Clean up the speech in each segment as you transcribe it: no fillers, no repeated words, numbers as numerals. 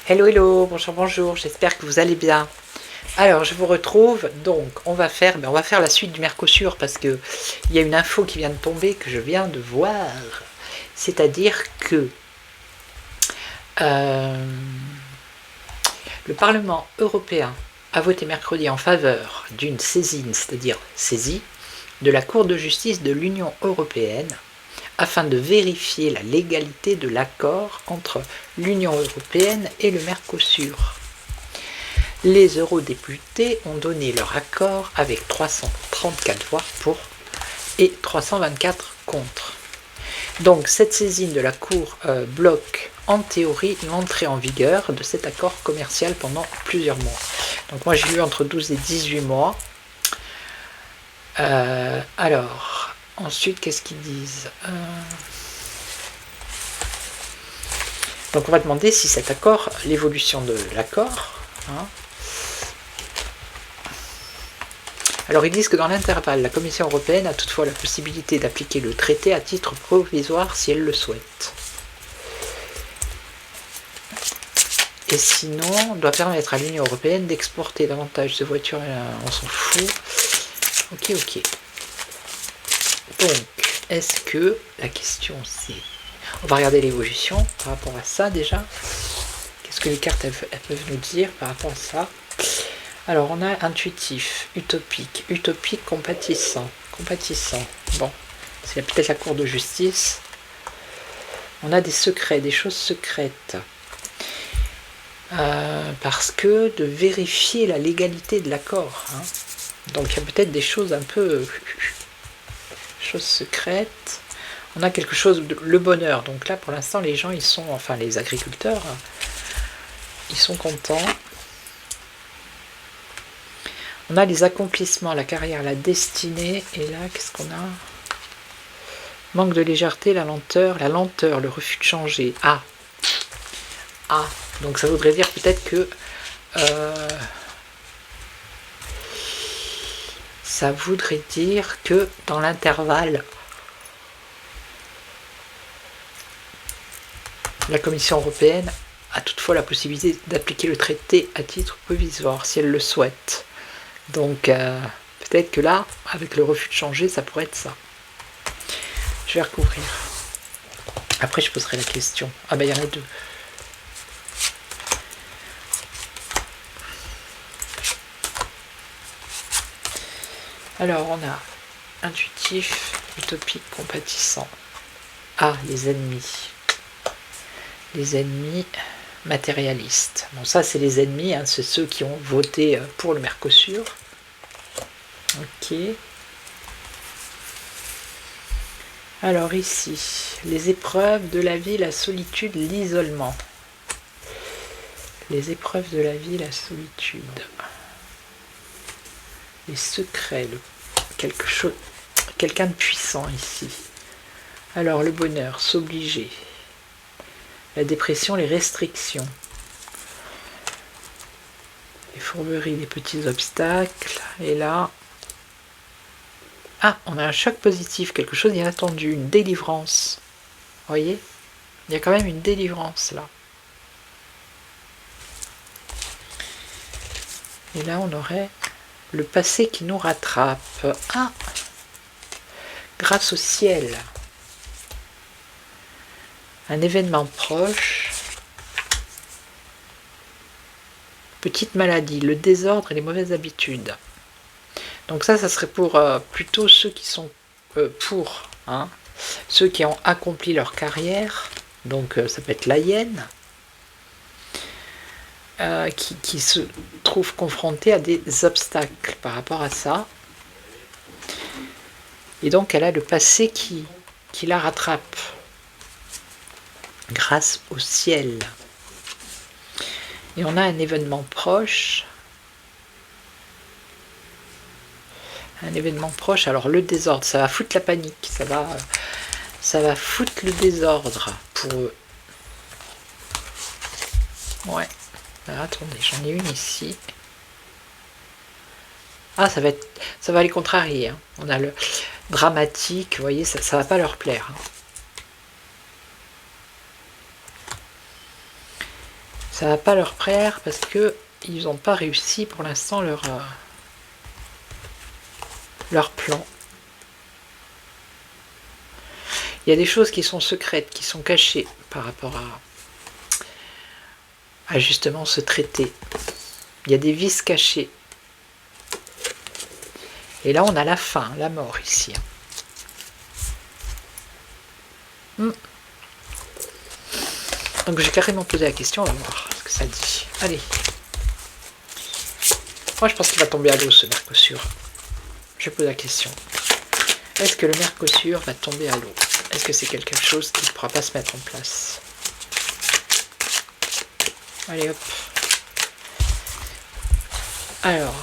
Hello, hello, bonjour, bonjour, j'espère que vous allez bien. Alors, je vous retrouve, donc, on va faire la suite du Mercosur parce que il y a une info qui vient de tomber que je viens de voir. C'est-à-dire que le Parlement européen a voté mercredi en faveur d'une saisine, c'est-à-dire saisie, de la Cour de justice de l'Union européenne afin de vérifier la légalité de l'accord entre l'Union européenne et le Mercosur. Les eurodéputés ont donné leur accord avec 334 voix pour et 324 contre. Donc cette saisine de la Cour bloque en théorie l'entrée en vigueur de cet accord commercial pendant plusieurs mois. Donc moi j'ai lu entre 12 et 18 mois. Alors, ensuite, qu'est-ce qu'ils disent Donc on va demander si cet accord, l'évolution de l'accord, Alors ils disent que dans l'intervalle, la Commission européenne a toutefois la possibilité d'appliquer le traité à titre provisoire si elle le souhaite. Et sinon, doit permettre à l'Union européenne d'exporter davantage de voitures, on s'en fout. Ok. Donc, est-ce que la question c'est... On va regarder l'évolution par rapport à ça déjà. Qu'est-ce que les cartes elles peuvent nous dire par rapport à ça? Alors, on a intuitif, utopique, compatissant. Bon, c'est peut-être la Cour de justice. On a des secrets, des choses secrètes. Parce que de vérifier la légalité de l'accord. Donc, il y a peut-être des choses un peu... choses secrètes. On a quelque chose de le bonheur. Donc là, pour l'instant, les gens, ils sont... Enfin, les agriculteurs, ils sont contents. On a les accomplissements, la carrière, la destinée. Et là, qu'est-ce qu'on a? Manque de légèreté, la lenteur, le refus de changer. Donc ça voudrait dire peut-être que... ça voudrait dire que dans l'intervalle, la Commission européenne a toutefois la possibilité d'appliquer le traité à titre provisoire si elle le souhaite. Donc peut-être que là, avec le refus de changer, ça pourrait être ça. Je vais recouvrir. Après, je poserai la question. Ah ben, il y en a deux. Alors, on a intuitif, utopique, compatissant. Les ennemis. Les ennemis matérialistes. Bon, ça, c'est les ennemis, c'est ceux qui ont voté pour le Mercosur. Ok. Alors ici, les épreuves de la vie, la solitude, l'isolement. Les épreuves de la vie, la solitude. Les secrets, quelqu'un de puissant ici. Alors le bonheur, s'obliger. La dépression, les restrictions. Les fourberies, les petits obstacles. Et là... on a un choc positif, quelque chose d'inattendu, une délivrance. Vous voyez? Il y a quand même une délivrance là. Et là, on aurait le passé qui nous rattrape. Grâce au ciel. Un événement proche. Petite maladie, le désordre et les mauvaises habitudes. Donc ça serait pour plutôt ceux qui sont pour, ceux qui ont accompli leur carrière. Donc ça peut être la hyène. qui se trouve confrontée à des obstacles par rapport à ça. Et donc elle a le passé qui la rattrape grâce au ciel. Et on a un événement proche. Un événement proche, alors le désordre, ça va foutre la panique, ça va foutre le désordre pour eux. Ouais. Alors, attendez, j'en ai une ici. Ah, ça va les contrarier. Hein. On a le dramatique, vous voyez, ça va pas leur plaire. Hein. Ça va pas leur plaire parce que ils n'ont pas réussi pour l'instant leur plan. Il y a des choses qui sont secrètes, qui sont cachées par rapport à justement ce traité. Il y a des vices cachés. Et là, on a la fin, la mort ici. Donc j'ai carrément posé la question, on va voir ce que ça dit. Allez. Moi, je pense qu'il va tomber à l'eau, ce Mercosur. Je pose la question. Est-ce que le Mercosur va tomber à l'eau? Est-ce que c'est quelque chose qui ne pourra pas se mettre en place? Allez, hop. Alors,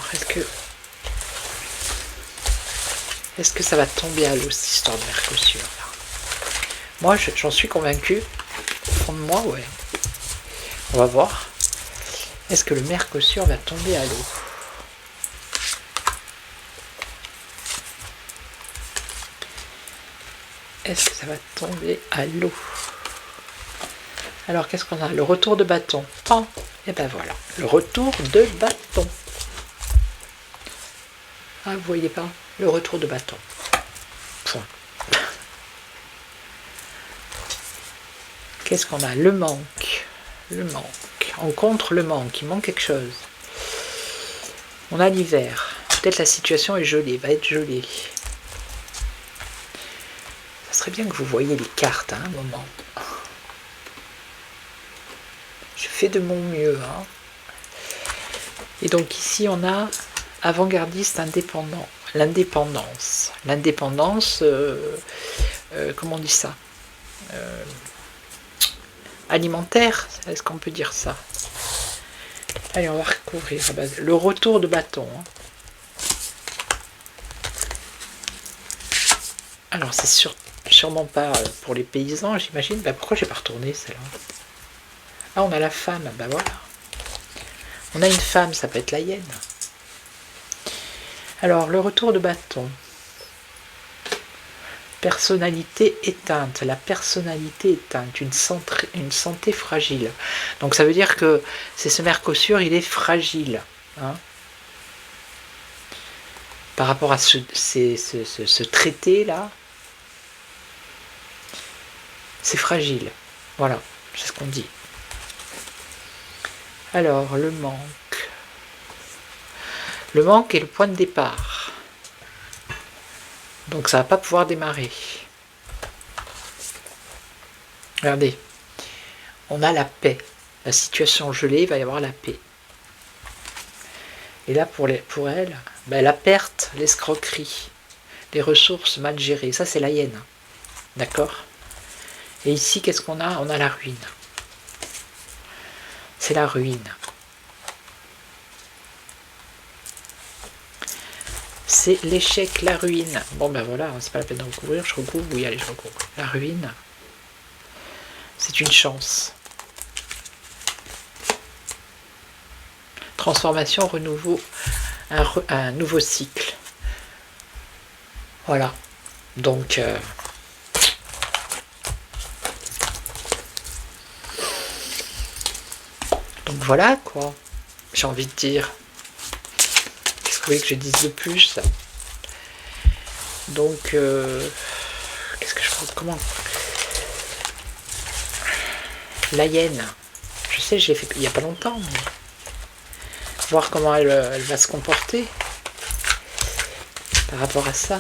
est-ce que ça va tomber à l'eau, cette histoire de Mercosur là? Moi, j'en suis convaincu. Au fond de moi, ouais. On va voir. Est-ce que le Mercosur va tomber à l'eau? Est-ce que ça va tomber à l'eau? Alors, qu'est-ce qu'on a? Le retour de bâton. Oh, et ben voilà. Le retour de bâton. Ah, vous voyez pas? Le retour de bâton. Point. Qu'est-ce qu'on a? Le manque. Le manque. On contre le manque. Il manque quelque chose. On a l'hiver. Peut-être la situation est gelée. Va être gelée. Ça serait bien que vous voyiez les cartes à un moment. Je fais de mon mieux. Hein. Et donc ici, on a avant-gardiste indépendant. L'indépendance. L'indépendance, comment on dit ça? Alimentaire, est-ce qu'on peut dire ça? Allez, on va recouvrir le retour de bâton. Hein. Alors, c'est sûrement pas pour les paysans, j'imagine. Ben, pourquoi j'ai pas retourné celle-là? Ah, on a la femme, ben voilà. On a une femme, ça peut être la hyène. Alors, le retour de bâton. Personnalité éteinte, la personnalité éteinte, une santé fragile. Donc ça veut dire que c'est ce Mercosur, il est fragile. Hein, par rapport à ce traité-là, c'est fragile. Voilà, c'est ce qu'on dit. Alors, le manque. Le manque est le point de départ. Donc ça ne va pas pouvoir démarrer. Regardez, on a la paix. La situation gelée, il va y avoir la paix. Et là, pour elle, ben, la perte, l'escroquerie, les ressources mal gérées, ça c'est la hyène. D'accord? Et ici, qu'est-ce qu'on a? On a la ruine. C'est la ruine. C'est l'échec, la ruine. Bon ben voilà, c'est pas la peine de recouvrir, je recouvre, oui allez je recouvre. La ruine, c'est une chance. Transformation, renouveau, un nouveau cycle. Voilà. Donc voilà quoi. J'ai envie de dire. Qu'est-ce que vous voulez que je dise de plus? Donc, qu'est-ce que je pense? Comment? La hyène. Je sais, je l'ai fait il n'y a pas longtemps. Mais... voir comment elle va se comporter par rapport à ça.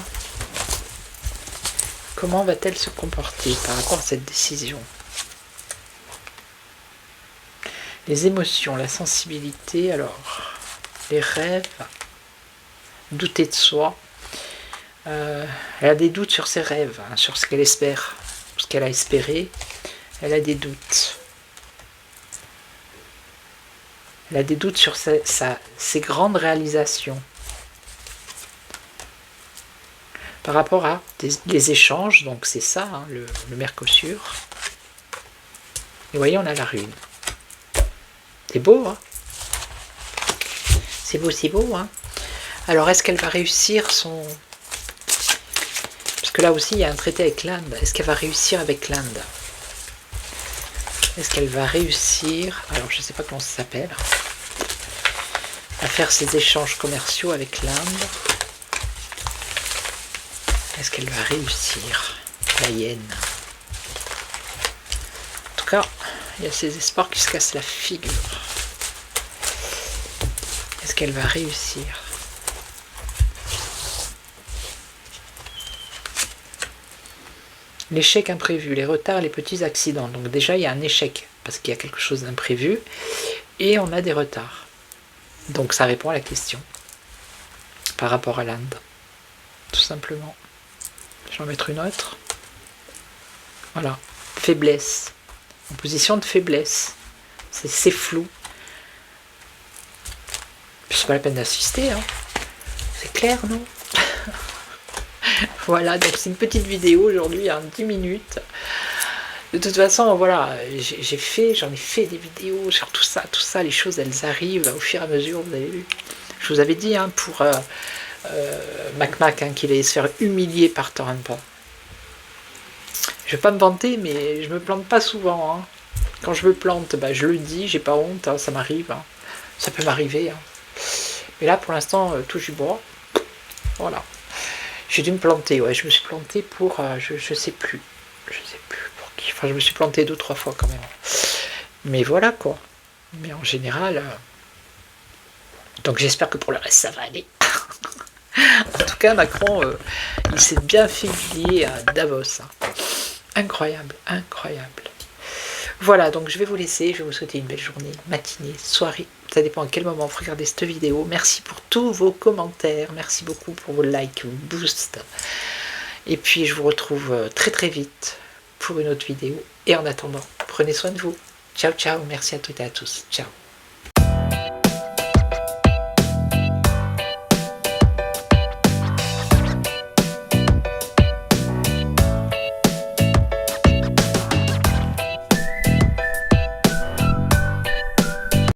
Comment va-t-elle se comporter par rapport à cette décision? Les émotions, la sensibilité, alors, les rêves, douter de soi. Elle a des doutes sur ses rêves, hein, sur ce qu'elle espère, ce qu'elle a espéré. Elle a des doutes. Elle a des doutes sur ses grandes réalisations. Par rapport à les échanges, donc c'est ça, hein, le Mercosur. Et vous voyez, on a la rune. C'est beau, hein? C'est beau, hein? Alors, est-ce qu'elle va réussir son... Parce que là aussi, il y a un traité avec l'Inde. Est-ce qu'elle va réussir avec l'Inde? Est-ce qu'elle va réussir... Alors, je ne sais pas comment ça s'appelle. À faire ses échanges commerciaux avec l'Inde. Est-ce qu'elle va réussir? La hyène. En tout cas, il y a ces espoirs qui se cassent la figure. Est-ce qu'elle va réussir? L'échec imprévu, les retards, les petits accidents. Donc déjà, il y a un échec, parce qu'il y a quelque chose d'imprévu, et on a des retards. Donc ça répond à la question, par rapport à l'Inde, tout simplement. Je vais en mettre une autre. Voilà, faiblesse, en position de faiblesse. C'est flou. C'est pas la peine d'assister, hein. C'est clair, non? Voilà, donc c'est une petite vidéo aujourd'hui, hein, 10 minutes. De toute façon, voilà, j'en ai fait des vidéos sur tout ça, les choses, elles arrivent au fur et à mesure, vous avez vu. Je vous avais dit, hein, pour Mac, hein, qu'il allait se faire humilier par Torrent. Je vais pas me vanter, mais je me plante pas souvent, hein. Quand je me plante, bah, je le dis, j'ai pas honte, hein, ça m'arrive, hein. Ça peut m'arriver, hein. Mais là, pour l'instant, touche du bois. Voilà. J'ai dû me planter, ouais, je me suis planté pour, je sais plus pour qui, enfin je me suis planté 2-3 fois quand même. Mais voilà quoi. Mais en général, donc j'espère que pour le reste ça va aller. En tout cas, Macron, il s'est bien fait humilier à Davos. Hein. Incroyable, incroyable. Voilà, donc je vais vous laisser, je vais vous souhaiter une belle journée, matinée, soirée, ça dépend à quel moment vous regardez cette vidéo. Merci pour tous vos commentaires, merci beaucoup pour vos likes, vos boosts. Et puis je vous retrouve très très vite pour une autre vidéo. Et en attendant, prenez soin de vous. Ciao, ciao, merci à toutes et à tous. Ciao.